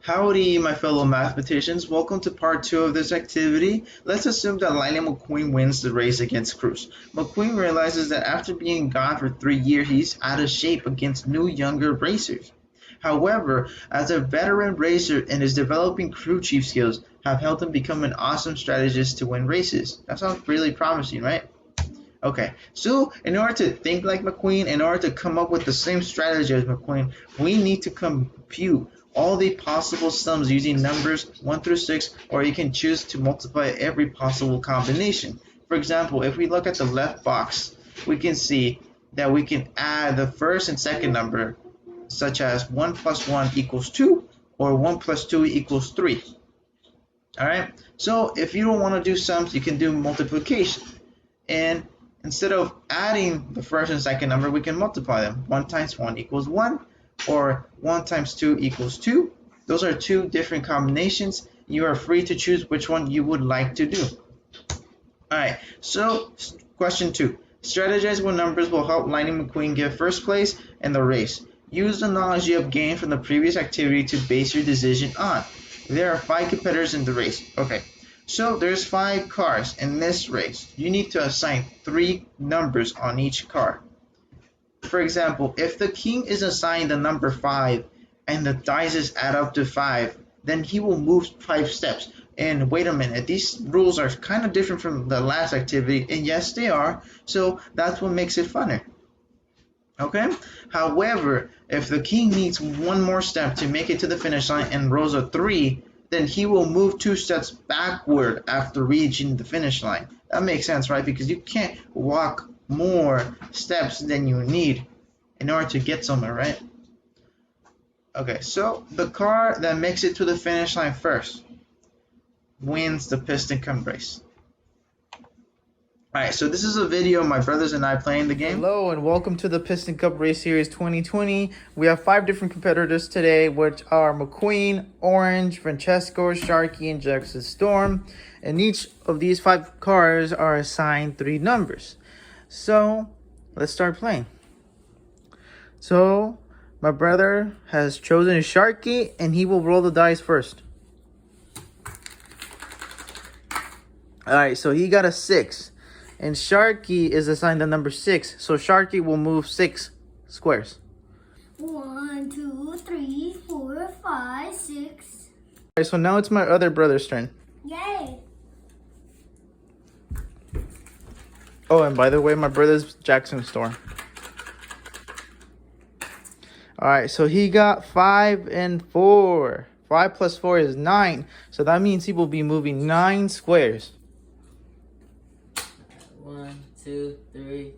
Howdy, my fellow mathematicians. Welcome to part 2 of this activity. Let's assume that Lightning McQueen wins the race against Cruz. McQueen realizes that after being gone for 3 years, he's out of shape against new, younger racers. However, as a veteran racer and his developing crew chief skills have helped him become an awesome strategist to win races. That sounds really promising, right? Okay, so in order to think like McQueen, in order to come up with the same strategy as McQueen, we need to compute all the possible sums using numbers 1 through 6, or you can choose to multiply every possible combination. For example, if we look at the left box, we can see that we can add the first and second number, such as 1 plus 1 equals 2, or 1 plus 2 equals 3. Alright, so if you don't want to do sums, you can do multiplication. And instead of adding the first and second number, we can multiply them. 1 times 1 equals 1, or 1 times 2 equals 2. Those are two different combinations. You are free to choose which one you would like to do. Alright, so question 2. Strategize what numbers will help Lightning McQueen get first place in the race. Use the knowledge you have gained from the previous activity to base your decision on. There are 5 competitors in the race. Okay, so there's 5 cars in this race. You need to assign 3 numbers on each car. For example, if the king is assigned the number 5 and the dice add up to 5, then he will move 5 steps. And wait a minute, these rules are kind of different from the last activity, and yes they are, so that's what makes it funner. Okay? However, if the king needs one more step to make it to the finish line and rolls a 3, then he will move 2 steps backward after reaching the finish line. That makes sense, right? Because you can't walk more steps than you need in order to get somewhere, right? Okay, so the car that makes it to the finish line first wins the piston cup race. Alright, so this is a video of my brothers and I playing the game. Hello and welcome to the Piston Cup Race Series 2020. We have 5 different competitors today, which are McQueen, Orange, Francesco, Sharky, and Jackson Storm. And each of these 5 cars are assigned 3 numbers. So let's start playing. So my brother has chosen Sharky and he will roll the dice first. Alright, so he got a 6. And Sharky is assigned the number 6. So Sharky will move 6 squares. 1, 2, 3, 4, 5, 6. Alright, so now it's my other brother's turn. Yay! Oh, and by the way, my brother's Jackson Storm. Alright, so he got 5 and 4. 5 plus 4 is 9. So that means he will be moving 9 squares. 1, 2, 3,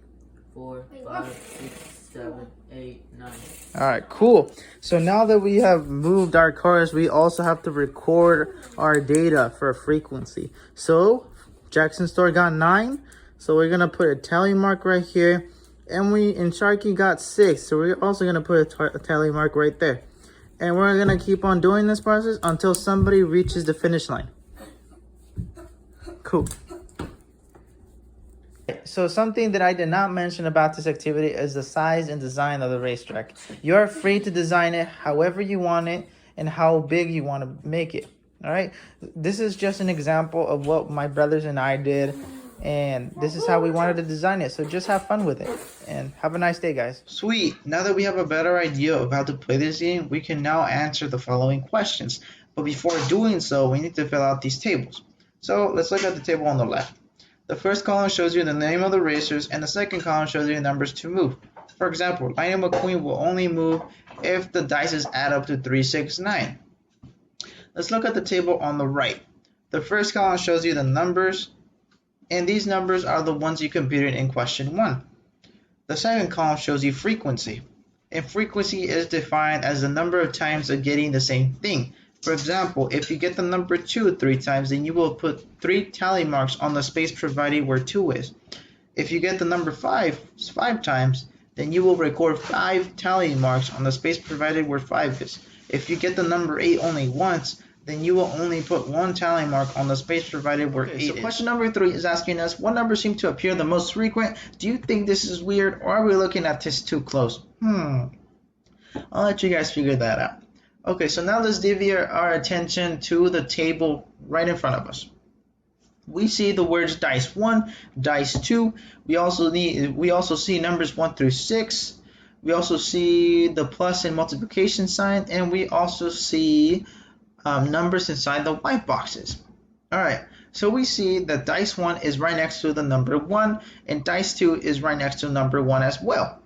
4, 5, 6, 7, 8, 9. Alright, cool. So now that we have moved our cars, we also have to record our data for a frequency. So Jackson Store got 9. So we're gonna put a tally mark right here. And Sharky got 6. So we're also gonna put a tally mark right there. And we're gonna keep on doing this process until somebody reaches the finish line. Cool. So something that I did not mention about this activity is the size and design of the racetrack. You are free to design it however you want it and how big you want to make it. All right. This is just an example of what my brothers and I did. And this is how we wanted to design it. So just have fun with it. And have a nice day, guys. Sweet. Now that we have a better idea of how to play this game, we can now answer the following questions. But before doing so, we need to fill out these tables. So let's look at the table on the left. The first column shows you the name of the racers, and the second column shows you the numbers to move. For example, Lightning McQueen will only move if the dice add up to 3, 6, 9. Let's look at the table on the right. The first column shows you the numbers, and these numbers are the ones you computed in question 1. The second column shows you frequency, and frequency is defined as the number of times of getting the same thing. For example, if you get the number 2 3 times, then you will put 3 tally marks on the space provided where 2 is. If you get the number 5 times, then you will record 5 tally marks on the space provided where 5 is. If you get the number 8 only once, then you will only put 1 tally mark on the space provided where 8 is. So question number 3 is asking us, what numbers seem to appear the most frequent? Do you think this is weird, or are we looking at this too close? I'll let you guys figure that out. Okay, so now let's deviate our attention to the table right in front of us. We see the words dice 1, dice 2. We also see numbers 1 through 6. We also see the plus and multiplication sign, and we also see numbers inside the white boxes. All right, so we see that dice 1 is right next to the number 1, and dice 2 is right next to number 1 as well.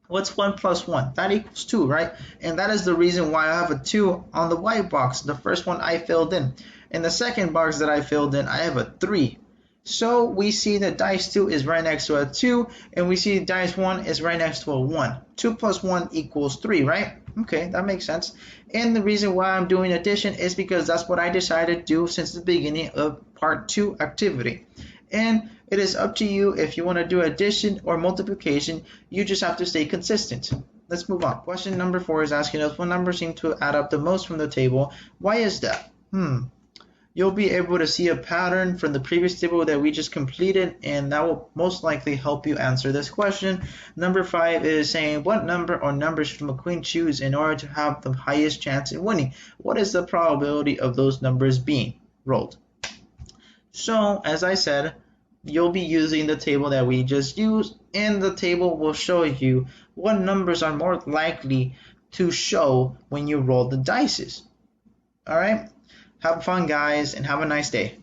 What's 1 plus 1? That equals 2, right? And that is the reason why I have a 2 on the white box, the first one I filled in. In the second box that I filled in, I have a 3. So we see that dice 2 is right next to a 2, and we see dice 1 is right next to a 1. 2 plus 1 equals 3, right? Okay, that makes sense. And the reason why I'm doing addition is because that's what I decided to do since the beginning of part 2 activity. And it is up to you if you want to do addition or multiplication. You just have to stay consistent. Let's move on. Question number 4 is asking us what numbers seem to add up the most from the table. Why is that? You'll be able to see a pattern from the previous table that we just completed, and that will most likely help you answer this question. Number 5 is saying what number or numbers should McQueen choose in order to have the highest chance in winning? What is the probability of those numbers being rolled? So, as I said, you'll be using the table that we just used, and the table will show you what numbers are more likely to show when you roll the dice. All right? Have fun, guys, and have a nice day.